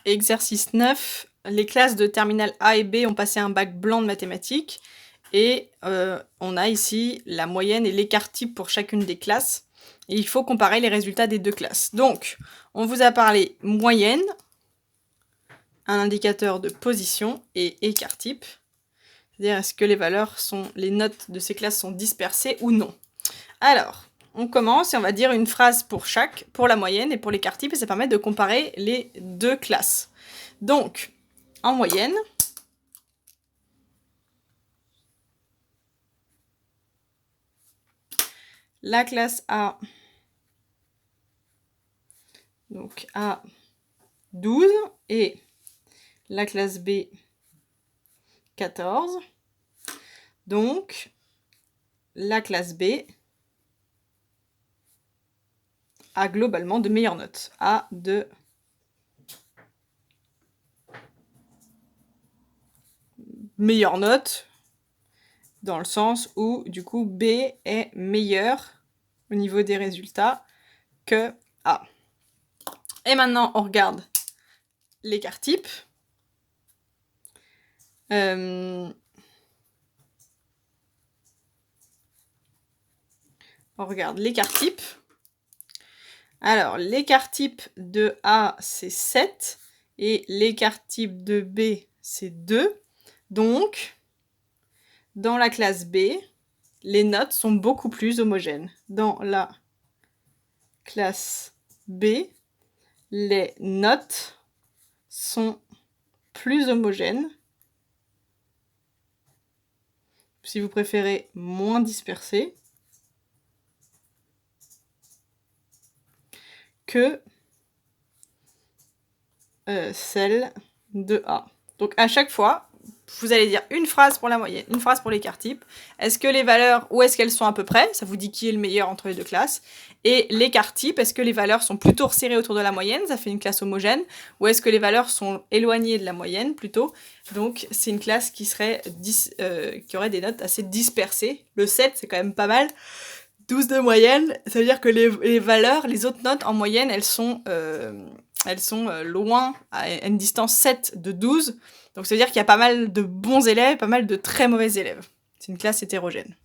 Exercice 9, les classes de terminale A et B ont passé un bac blanc de mathématiques et on a ici la moyenne et l'écart type pour chacune des classes. Et il faut comparer les résultats des deux classes. Donc, on vous a parlé moyenne, un indicateur de position et écart type. C'est-à-dire est-ce que les notes de ces classes sont dispersées ou non. Alors, on commence et on va dire une phrase pour chaque, pour la moyenne et pour l'écart type, et ça permet de comparer les deux classes. Donc, en moyenne, la classe A, donc A 12, et la classe B 14. Donc, la classe B a globalement de meilleures notes. A de meilleures notes, dans le sens où, du coup, B est meilleur au niveau des résultats que A. Et maintenant, on regarde l'écart type. On regarde l'écart type. Alors, l'écart type de A, c'est 7, et l'écart type de B, c'est 2. Donc, dans la classe B, les notes sont beaucoup plus homogènes. Dans la classe B, les notes sont plus homogènes. Si vous préférez, moins dispersées que celle de A. Donc à chaque fois, vous allez dire une phrase pour la moyenne, une phrase pour l'écart type. Est-ce que les valeurs, où est-ce qu'elles sont à peu près? Ça vous dit qui est le meilleur entre les deux classes. Et l'écart type, est-ce que les valeurs sont plutôt resserrées autour de la moyenne? Ça fait une classe homogène. Ou est-ce que les valeurs sont éloignées de la moyenne plutôt? Donc c'est une classe qui qui aurait des notes assez dispersées. Le 7, c'est quand même pas mal. 12 de moyenne, ça veut dire que les valeurs, les autres notes en moyenne, elles sont loin, à une distance 7 de 12. Donc ça veut dire qu'il y a pas mal de bons élèves, pas mal de très mauvais élèves. C'est une classe hétérogène.